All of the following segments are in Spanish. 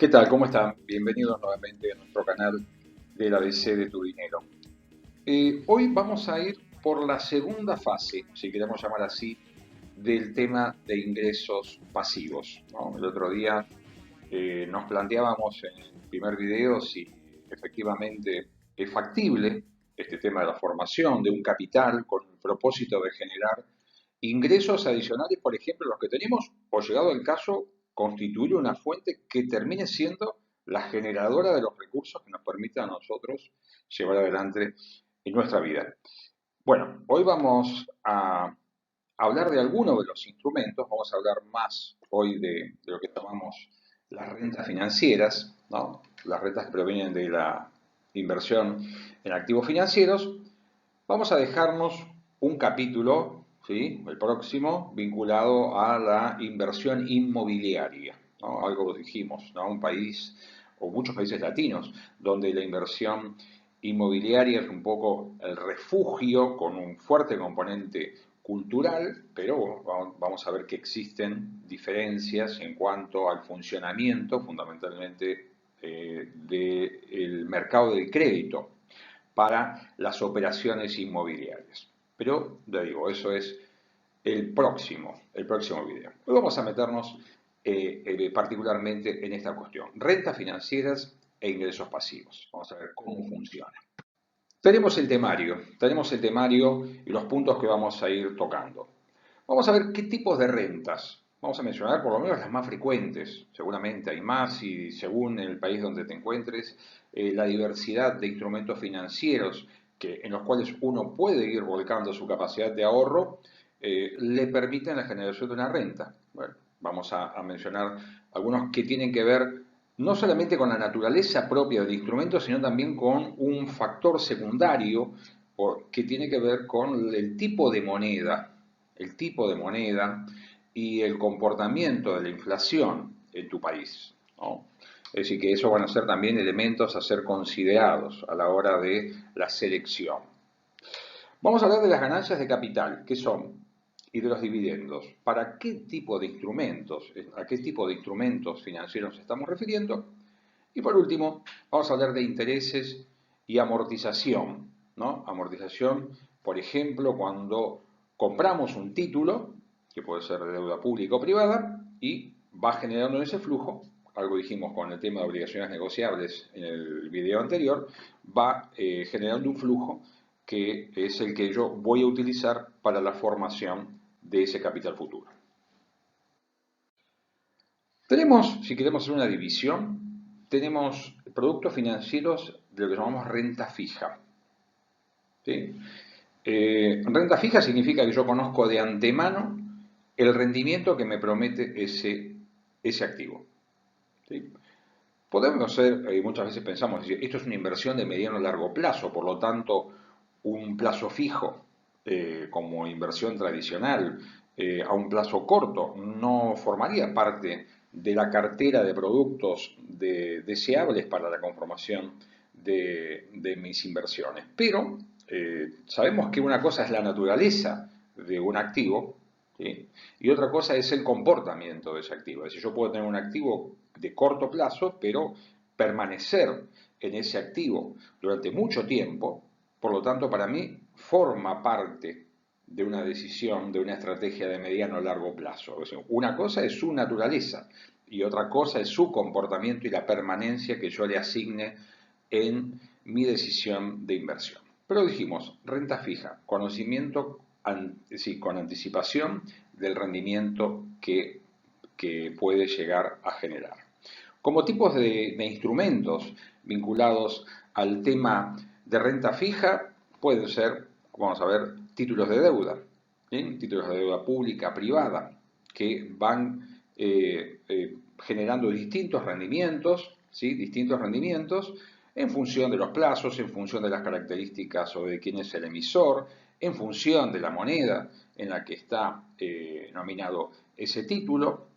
¿Qué tal? ¿Cómo están? Bienvenidos nuevamente a nuestro canal del ABC de tu dinero. Hoy vamos a ir por la segunda fase, si queremos llamar así, del tema de ingresos pasivos, ¿no? El otro día nos planteábamos en el primer video si efectivamente es factible este tema de la formación de un capital con el propósito de generar ingresos adicionales, por ejemplo, los que tenemos, o llegado el caso, constituir una fuente que termine siendo la generadora de los recursos que nos permita a nosotros llevar adelante en nuestra vida. Bueno, hoy vamos a hablar de algunos de los instrumentos, vamos a hablar más hoy de lo que llamamos las rentas financieras, ¿no? Las rentas que provienen de la inversión en activos financieros. Vamos a dejarnos un capítulo, ¿sí? El próximo, vinculado a la inversión inmobiliaria, ¿no? Algo que dijimos, ¿no? Un país o muchos países latinos donde la inversión inmobiliaria es un poco el refugio con un fuerte componente cultural, pero vamos a ver que existen diferencias en cuanto al funcionamiento fundamentalmente del mercado del crédito para las operaciones inmobiliarias. Pero, le digo, eso es el próximo video. Hoy vamos a meternos particularmente en esta cuestión, rentas financieras e ingresos pasivos. Vamos a ver cómo funciona. Tenemos el temario y los puntos que vamos a ir tocando. Vamos a ver qué tipos de rentas. Vamos a mencionar por lo menos las más frecuentes. Seguramente hay más y según el país donde te encuentres, la diversidad de instrumentos financieros en los cuales uno puede ir volcando su capacidad de ahorro, le permiten la generación de una renta. Bueno, vamos a mencionar algunos que tienen que ver no solamente con la naturaleza propia del instrumento, sino también con un factor secundario que tiene que ver con el tipo de moneda y el comportamiento de la inflación en tu país, ¿no? Es decir, que eso van a ser también elementos a ser considerados a la hora de la selección. Vamos a hablar de las ganancias de capital, ¿qué son? Y de los dividendos. ¿Para qué tipo de instrumentos, a qué tipo de instrumentos financieros nos estamos refiriendo? Y por último, vamos a hablar de intereses y amortización, ¿no? Amortización, por ejemplo, cuando compramos un título, que puede ser de deuda pública o privada, y va generando ese flujo, algo dijimos con el tema de obligaciones negociables en el video anterior, va generando un flujo que es el que yo voy a utilizar para la formación de ese capital futuro. Tenemos, si queremos hacer una división, tenemos productos financieros de lo que llamamos renta fija. ¿Sí? Renta fija significa que yo conozco de antemano el rendimiento que me promete ese activo. ¿Sí? Podemos ser, muchas veces pensamos, esto es una inversión de mediano a largo plazo, por lo tanto, un plazo fijo como inversión tradicional a un plazo corto no formaría parte de la cartera de productos deseables para la conformación de mis inversiones. Pero sabemos que una cosa es la naturaleza de un activo, ¿sí? Y otra cosa es el comportamiento de ese activo. Es decir, yo puedo tener un activo de corto plazo, pero permanecer en ese activo durante mucho tiempo, por lo tanto, para mí forma parte de una decisión, de una estrategia de mediano a largo plazo. O sea, una cosa es su naturaleza y otra cosa es su comportamiento y la permanencia que yo le asigne en mi decisión de inversión. Pero dijimos, renta fija, conocimiento sí, con anticipación del rendimiento que puede llegar a generar. Como tipos de instrumentos vinculados al tema de renta fija, pueden ser, vamos a ver, títulos de deuda, ¿sí? Títulos de deuda pública, privada, que van generando distintos rendimientos, ¿sí? Distintos rendimientos en función de los plazos, en función de las características o de quién es el emisor, en función de la moneda en la que está nominado ese título.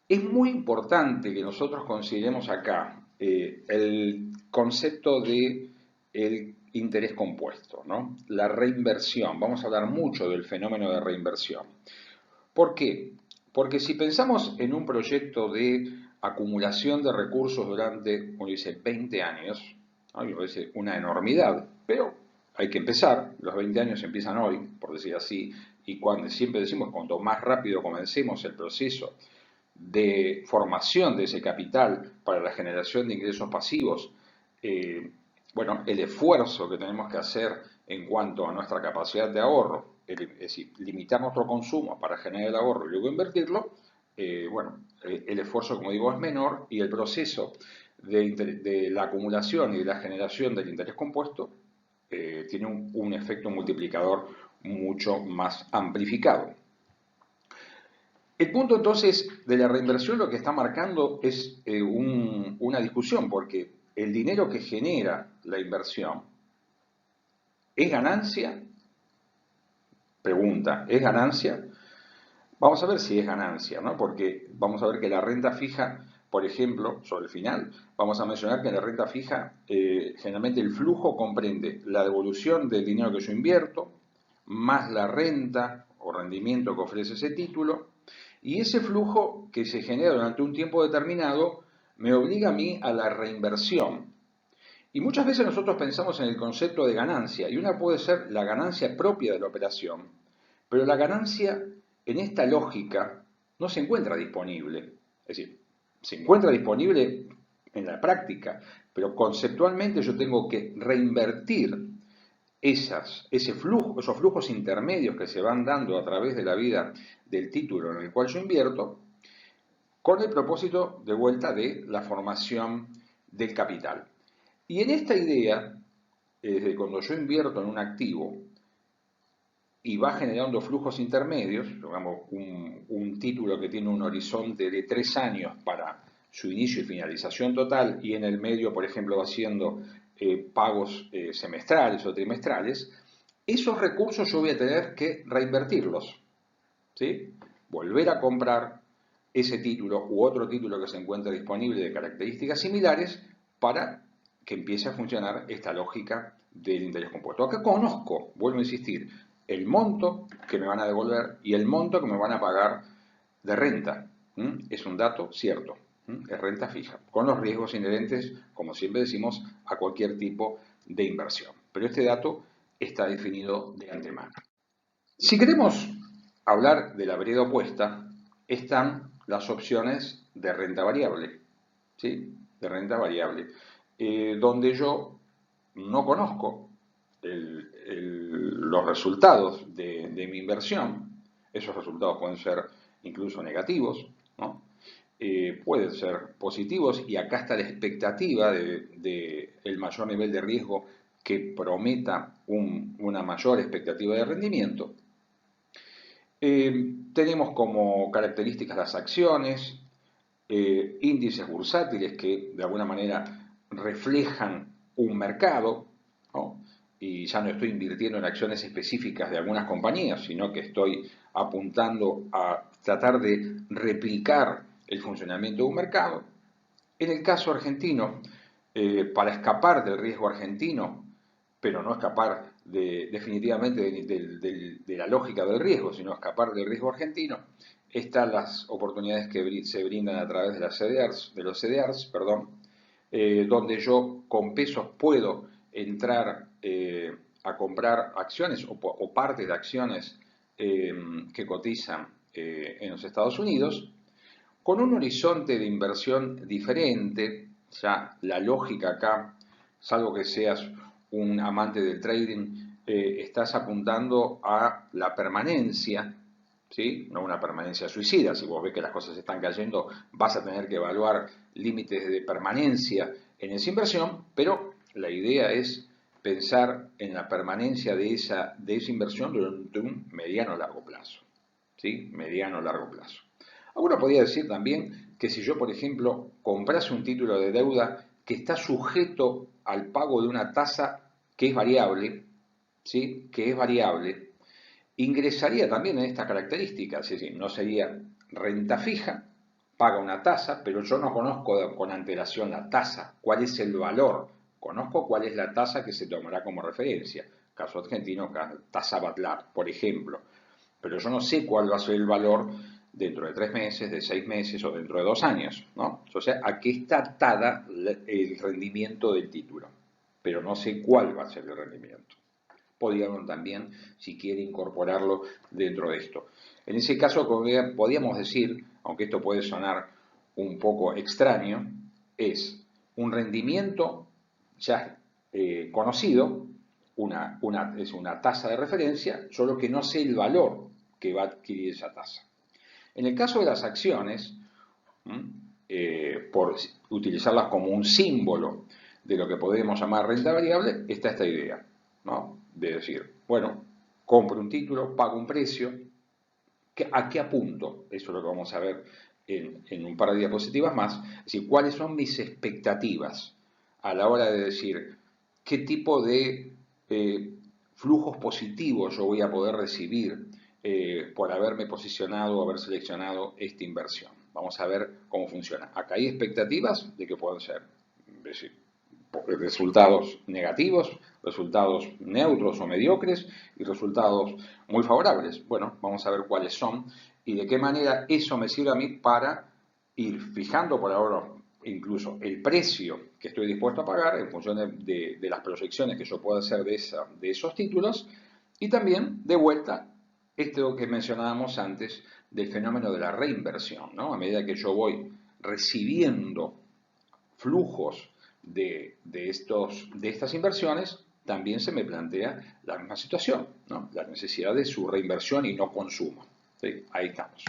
Es muy importante que nosotros consideremos acá el concepto de el interés compuesto, ¿no? La reinversión. Vamos a hablar mucho del fenómeno de reinversión. ¿Por qué? Porque si pensamos en un proyecto de acumulación de recursos durante, uno dice, 20 años, ¿no? Y me parece una enormidad, pero hay que empezar, los 20 años empiezan hoy, por decir así, y cuando siempre decimos, cuanto más rápido comencemos el proceso de formación de ese capital para la generación de ingresos pasivos, bueno, el esfuerzo que tenemos que hacer en cuanto a nuestra capacidad de ahorro, es decir, limitar nuestro consumo para generar el ahorro y luego invertirlo, bueno, el esfuerzo, como digo, es menor y el proceso de la acumulación y de la generación del interés compuesto tiene un efecto multiplicador mucho más amplificado. El punto entonces de la reinversión lo que está marcando es una discusión, porque el dinero que genera la inversión ¿es ganancia? Pregunta, ¿es ganancia? Vamos a ver si es ganancia, ¿no? Porque vamos a ver que la renta fija, por ejemplo, sobre el final, vamos a mencionar que en la renta fija generalmente el flujo comprende la devolución del dinero que yo invierto, más la renta o rendimiento que ofrece ese título, y ese flujo que se genera durante un tiempo determinado me obliga a mí a la reinversión. Y muchas veces nosotros pensamos en el concepto de ganancia, y una puede ser la ganancia propia de la operación, pero la ganancia en esta lógica no se encuentra disponible. Es decir, se encuentra disponible en la práctica, pero conceptualmente yo tengo que reinvertir esos flujos intermedios que se van dando a través de la vida del título en el cual yo invierto, con el propósito de vuelta de la formación del capital. Y en esta idea, desde cuando yo invierto en un activo y va generando flujos intermedios, digamos un título que tiene un horizonte de 3 años para su inicio y finalización total, y en el medio, por ejemplo, va haciendo pagos semestrales o trimestrales, esos recursos yo voy a tener que reinvertirlos, ¿sí? Volver a comprar ese título u otro título que se encuentre disponible de características similares para que empiece a funcionar esta lógica del interés compuesto. Acá conozco, vuelvo a insistir, el monto que me van a devolver y el monto que me van a pagar de renta. Es un dato cierto, es renta fija, con los riesgos inherentes, como siempre decimos, a cualquier tipo de inversión. Pero este dato está definido de antemano. Si queremos hablar de la vereda opuesta, están las opciones de renta variable, ¿sí? De renta variable, donde yo no conozco los resultados de mi inversión. Esos resultados pueden ser incluso negativos, ¿no? Pueden ser positivos, y acá está la expectativa de el mayor nivel de riesgo que prometa una mayor expectativa de rendimiento. Tenemos como características las acciones, índices bursátiles que de alguna manera reflejan un mercado, ¿no? Y ya no estoy invirtiendo en acciones específicas de algunas compañías, sino que estoy apuntando a tratar de replicar el funcionamiento de un mercado. En el caso argentino, para escapar del riesgo argentino, pero no escapar definitivamente de la lógica del riesgo, sino escapar del riesgo argentino, están las oportunidades que se brindan a través de los CDRs, donde yo con pesos puedo entrar a comprar acciones o parte de acciones que cotizan en los Estados Unidos, con un horizonte de inversión diferente. Ya la lógica acá, salvo que seas un amante del trading, estás apuntando a la permanencia, ¿sí? No una permanencia suicida. Si vos ves que las cosas están cayendo, vas a tener que evaluar límites de permanencia en esa inversión, pero la idea es pensar en la permanencia de esa inversión durante un mediano o largo plazo, ¿sí? Mediano o largo plazo. Alguno podría decir también que si yo, por ejemplo, comprase un título de deuda que está sujeto al pago de una tasa que es variable, ¿sí? Que es variable, ingresaría también en estas características, es decir, no sería renta fija, paga una tasa, pero yo no conozco con antelación la tasa, cuál es el valor, conozco cuál es la tasa que se tomará como referencia, caso argentino, tasa Batlar, por ejemplo, pero yo no sé cuál va a ser el valor dentro de 3 meses, de 6 meses o dentro de 2 años, ¿no? O sea, ¿a qué está atada el rendimiento del título? Pero no sé cuál va a ser el rendimiento. Podríamos también, si quiere, incorporarlo dentro de esto. En ese caso, podríamos decir, aunque esto puede sonar un poco extraño, es un rendimiento ya conocido, es una tasa de referencia, solo que no sé el valor que va a adquirir esa tasa. En el caso de las acciones, por utilizarlas como un símbolo de lo que podemos llamar renta variable, está esta idea, ¿no? De decir, bueno, compro un título, pago un precio, ¿a qué apunto? Eso es lo que vamos a ver en un par de diapositivas más, es decir, cuáles son mis expectativas a la hora de decir qué tipo de flujos positivos yo voy a poder recibir por haberme posicionado o haber seleccionado esta inversión. Vamos a ver cómo funciona. Acá hay expectativas de que puedan ser, es decir, resultados negativos, resultados neutros o mediocres y resultados muy favorables. Bueno, vamos a ver cuáles son y de qué manera eso me sirve a mí para ir fijando por ahora incluso el precio que estoy dispuesto a pagar en función de las proyecciones que yo pueda hacer de esos títulos y también de vuelta esto que mencionábamos antes del fenómeno de la reinversión, ¿no? A medida que yo voy recibiendo flujos de estas inversiones, también se me plantea la misma situación, ¿no? La necesidad de su reinversión y no consumo. ¿Sí? Ahí estamos.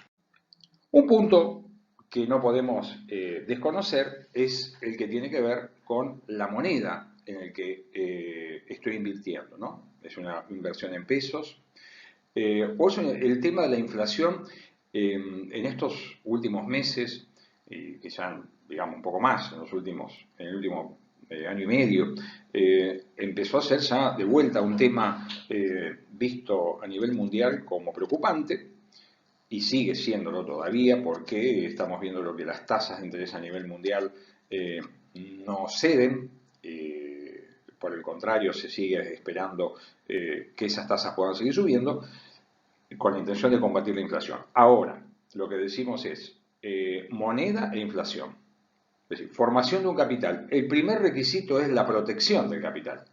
Un punto que no podemos desconocer es el que tiene que ver con la moneda en el que estoy invirtiendo, ¿no? Es una inversión en pesos. O es el tema de la inflación en estos últimos meses, que ya digamos un poco más, en el último año y medio, empezó a ser ya de vuelta un tema visto a nivel mundial como preocupante y sigue siéndolo todavía porque estamos viendo lo que las tasas de interés a nivel mundial no ceden. Por el contrario, se sigue esperando que esas tasas puedan seguir subiendo con la intención de combatir la inflación. Ahora, lo que decimos es moneda e inflación. Es decir, formación de un capital. El primer requisito es la protección del capital,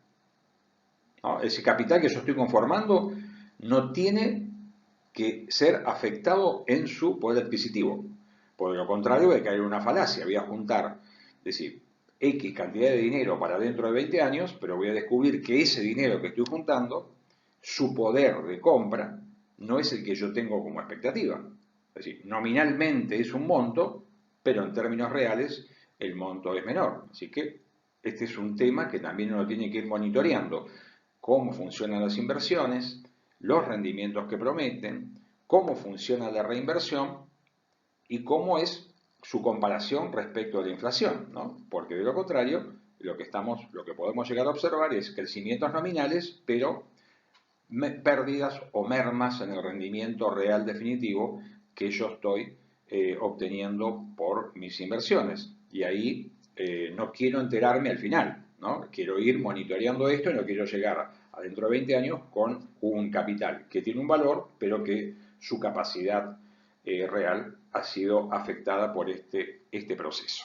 ¿no? Ese capital que yo estoy conformando no tiene que ser afectado en su poder adquisitivo. Por lo contrario, hay que caer en una falacia. Voy a juntar, es decir, X cantidad de dinero para dentro de 20 años, pero voy a descubrir que ese dinero que estoy juntando, su poder de compra, no es el que yo tengo como expectativa. Es decir, nominalmente es un monto, pero en términos reales el monto es menor. Así que este es un tema que también uno tiene que ir monitoreando. Cómo funcionan las inversiones, los rendimientos que prometen, cómo funciona la reinversión y cómo es su comparación respecto a la inflación, ¿no? Porque de lo contrario, lo que podemos llegar a observar es crecimientos nominales, pero pérdidas o mermas en el rendimiento real definitivo que yo estoy obteniendo por mis inversiones. Y ahí no quiero enterarme al final, ¿no? Quiero ir monitoreando esto y no quiero llegar a dentro de 20 años con un capital que tiene un valor, pero que su capacidad real ha sido afectada por este proceso.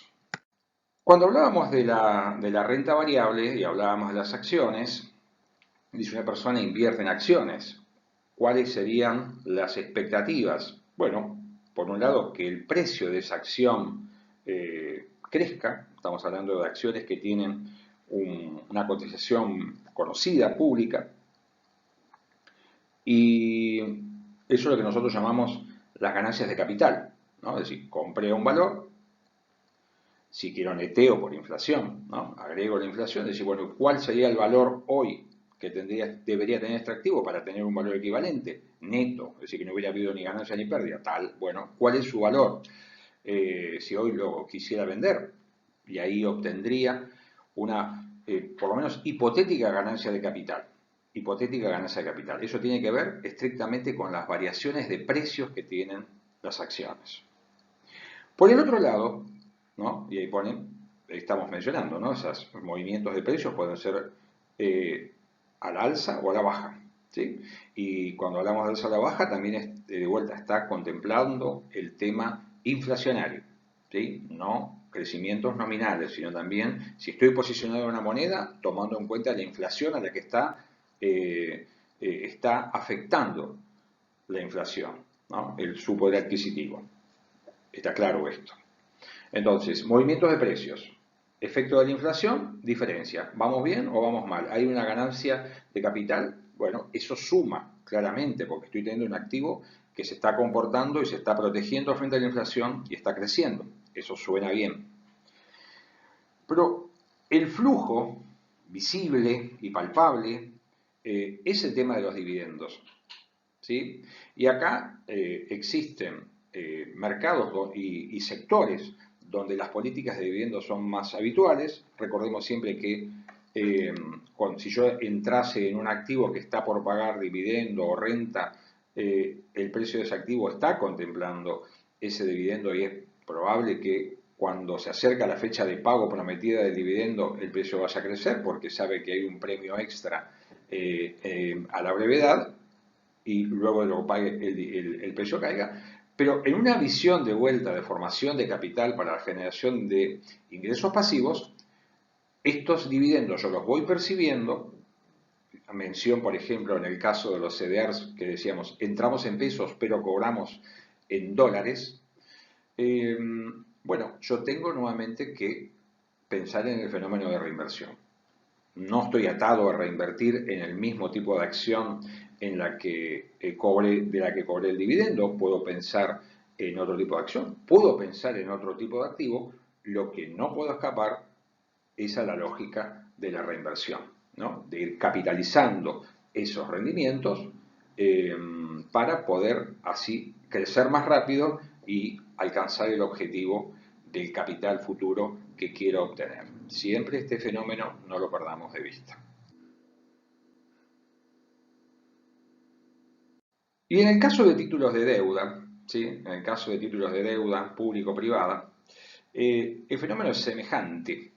Cuando hablábamos de la renta variable y hablábamos de las acciones, dice una persona invierte en acciones. ¿Cuáles serían las expectativas? Bueno, por un lado, que el precio de esa acción crezca. Estamos hablando de acciones que tienen una cotización conocida, pública. Y eso es lo que nosotros llamamos las ganancias de capital, ¿no? Es decir, compré un valor, si quiero neteo por inflación, ¿no? Agrego la inflación, es decir, bueno, ¿cuál sería el valor hoy que debería tener este activo para tener un valor equivalente? Neto, es decir, que no hubiera habido ni ganancia ni pérdida, tal, bueno, ¿cuál es su valor? Si hoy lo quisiera vender, y ahí obtendría una, por lo menos, hipotética ganancia de capital. Hipotética ganancia de capital. Eso tiene que ver estrictamente con las variaciones de precios que tienen las acciones. Por el otro lado, ¿no? Y ahí estamos mencionando, ¿no? Esos movimientos de precios pueden ser al alza o a la baja. ¿sí? Y cuando hablamos de alza a la baja, también de vuelta está contemplando el tema inflacionario, ¿sí? No crecimientos nominales, sino también si estoy posicionado en una moneda, tomando en cuenta la inflación a la que está afectando la inflación, ¿no? Su poder adquisitivo. Está claro esto. Entonces, movimientos de precios. Efecto de la inflación, diferencia. ¿Vamos bien o vamos mal? ¿Hay una ganancia de capital? Bueno, eso suma claramente porque estoy teniendo un activo que se está comportando y se está protegiendo frente a la inflación y está creciendo. Eso suena bien. Pero el flujo visible y palpable es el tema de los dividendos, ¿sí? Y acá existen mercados y sectores donde las políticas de dividendos son más habituales. Recordemos siempre que si yo entrase en un activo que está por pagar dividendo o renta, el precio de ese activo está contemplando ese dividendo y es probable que cuando se acerca la fecha de pago prometida del dividendo el precio vaya a crecer porque sabe que hay un premio extra a la brevedad y luego de lo que pague el precio caiga, pero en una visión de vuelta de formación de capital para la generación de ingresos pasivos, estos dividendos yo los voy percibiendo, mención por ejemplo en el caso de los CDRs que decíamos, entramos en pesos pero cobramos en dólares, eh, bueno, yo tengo nuevamente que pensar en el fenómeno de reinversión. No estoy atado a reinvertir en el mismo tipo de acción en la que de la que cobré el dividendo. Puedo pensar en otro tipo de acción, puedo pensar en otro tipo de activo. Lo que no puedo escapar es a la lógica de la reinversión, ¿no? De ir capitalizando esos rendimientos eh, para poder así crecer más rápido y alcanzar el objetivo del capital futuro que quiero obtener. Siempre este fenómeno no lo perdamos de vista. Y en el caso de títulos de deuda, ¿sí? En el caso de títulos de deuda público-privada, el fenómeno es semejante.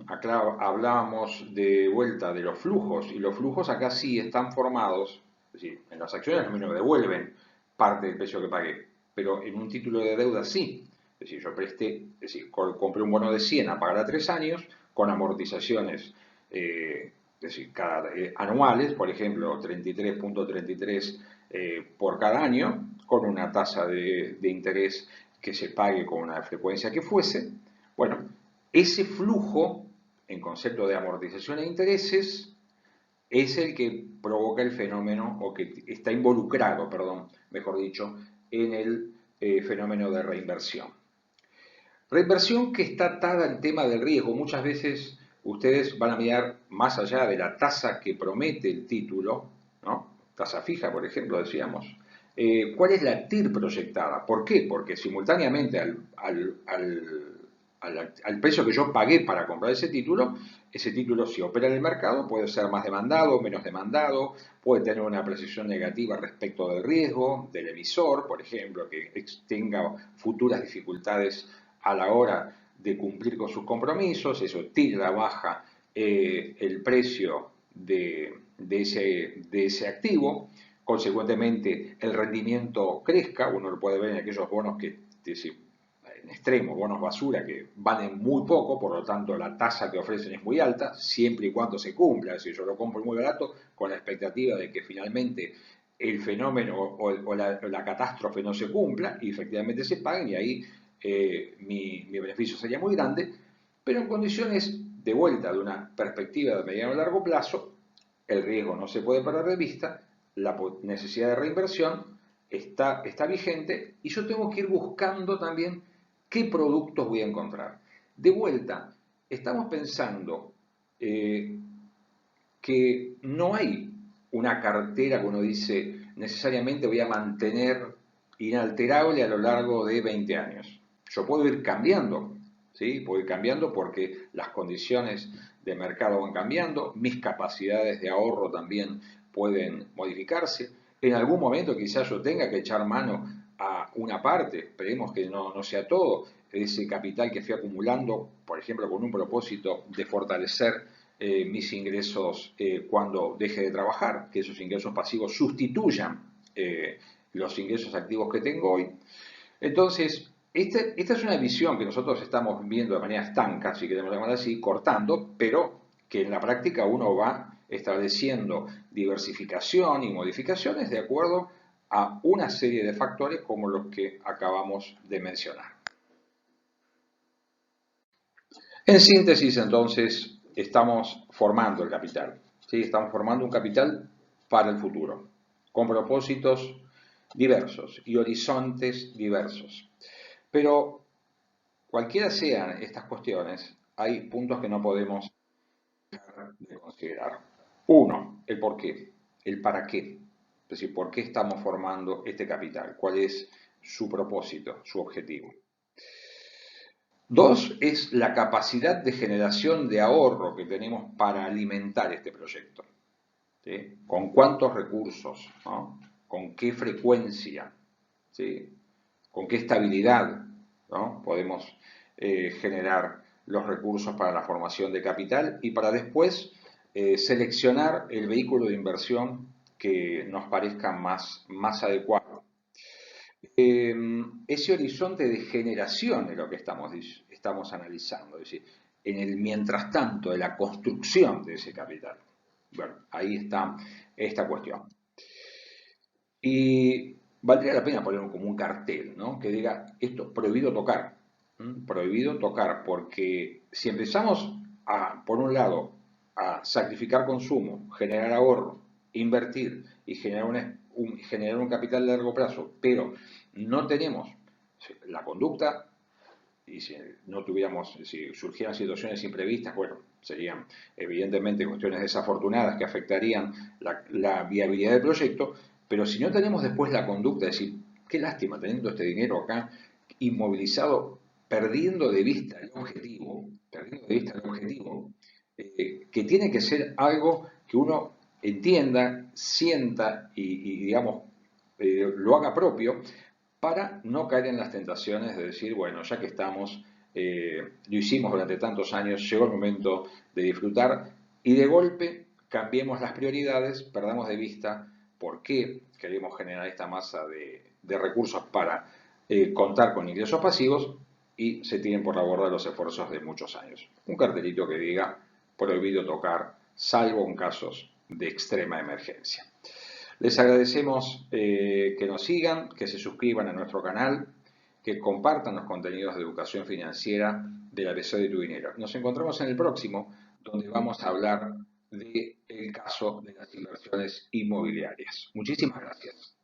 Acá hablábamos de vuelta de los flujos, y los flujos acá sí están formados, es decir, en las acciones no me devuelven parte del precio que pagué, pero en un título de deuda sí. Es decir, yo presté, es decir, compré un bono de 100 a pagar a 3 años, con amortizaciones es decir, anuales, por ejemplo, 33.33 por cada año, con una tasa de interés que se pague con una frecuencia que fuese. Bueno, ese flujo, en concepto de amortización e intereses, es el que provoca el fenómeno, o que está involucrado, perdón, mejor dicho, en el fenómeno de reinversión. Reinversión que está atada al tema del riesgo. Muchas veces ustedes van a mirar más allá de la tasa que promete el título, ¿no? Tasa fija, por ejemplo, decíamos. ¿Cuál es la TIR proyectada? ¿Por qué? Porque simultáneamente al precio que yo pagué para comprar ese título si opera en el mercado puede ser más demandado, menos demandado, puede tener una precisión negativa respecto del riesgo del emisor, por ejemplo, que tenga futuras dificultades a la hora de cumplir con sus compromisos, eso tira baja el precio de ese activo, consecuentemente el rendimiento crezca, uno lo puede ver en aquellos bonos que, en extremo, bonos basura que valen muy poco, por lo tanto la tasa que ofrecen es muy alta, siempre y cuando se cumpla, es decir, yo lo compro muy barato con la expectativa de que finalmente el fenómeno o la catástrofe no se cumpla y efectivamente se paguen y ahí mi beneficio sería muy grande, pero en condiciones de vuelta de una perspectiva de mediano a largo plazo, el riesgo no se puede perder de vista, la necesidad de reinversión está vigente y yo tengo que ir buscando también qué productos voy a encontrar. De vuelta, estamos pensando que no hay una cartera que uno dice necesariamente voy a mantener inalterable a lo largo de 20 años. Yo puedo ir cambiando, ¿sí? Puedo ir cambiando porque las condiciones de mercado van cambiando, mis capacidades de ahorro también pueden modificarse. En algún momento quizás yo tenga que echar mano a una parte, esperemos que no sea todo, ese capital que fui acumulando, por ejemplo, con un propósito de fortalecer mis ingresos cuando deje de trabajar, que esos ingresos pasivos sustituyan los ingresos activos que tengo hoy. Entonces, esta es una visión que nosotros estamos viendo de manera estanca, si queremos llamar así, cortando, pero que en la práctica uno va estableciendo diversificación y modificaciones de acuerdo a una serie de factores como los que acabamos de mencionar. En síntesis, entonces, estamos formando el capital, ¿sí? Estamos formando un capital para el futuro, con propósitos diversos y horizontes diversos. Pero cualquiera sean estas cuestiones, hay puntos que no podemos dejar de considerar. Uno, el por qué, el para qué. Es decir, ¿por qué estamos formando este capital? ¿Cuál es su propósito, su objetivo? Dos, es la capacidad de generación de ahorro que tenemos para alimentar este proyecto. ¿Sí? ¿Con cuántos recursos? ¿No? ¿Con qué frecuencia? ¿Sí? ¿Con qué estabilidad? ¿No? Podemos generar los recursos para la formación de capital y para después seleccionar el vehículo de inversión que nos parezca más adecuado. Ese horizonte de generación es lo que estamos analizando, es decir, en el mientras tanto de la construcción de ese capital. Bueno, ahí está esta cuestión. Y valdría la pena poner como un cartel, ¿no? Que diga esto, prohibido tocar. Prohibido tocar, porque si empezamos a, por un lado, a sacrificar consumo, generar ahorro, invertir y generar un capital de largo plazo, pero no tenemos la conducta, y si no tuviéramos, si surgieran situaciones imprevistas, bueno, serían evidentemente cuestiones desafortunadas que afectarían la viabilidad del proyecto, pero si no tenemos después la conducta, es decir, qué lástima teniendo este dinero acá inmovilizado, perdiendo de vista el objetivo, que tiene que ser algo que uno entienda, sienta y digamos, lo haga propio, para no caer en las tentaciones de decir, bueno, ya que estamos, lo hicimos durante tantos años, llegó el momento de disfrutar y de golpe cambiemos las prioridades, perdamos de vista por qué queremos generar esta masa de recursos para contar con ingresos pasivos y se tienen por la borda los esfuerzos de muchos años. Un cartelito que diga prohibido tocar, salvo en casos de extrema emergencia. Les agradecemos que nos sigan, que se suscriban a nuestro canal, que compartan los contenidos de educación financiera del ABC de tu dinero. Nos encontramos en el próximo, donde vamos a hablar del caso de las inversiones inmobiliarias. Muchísimas gracias.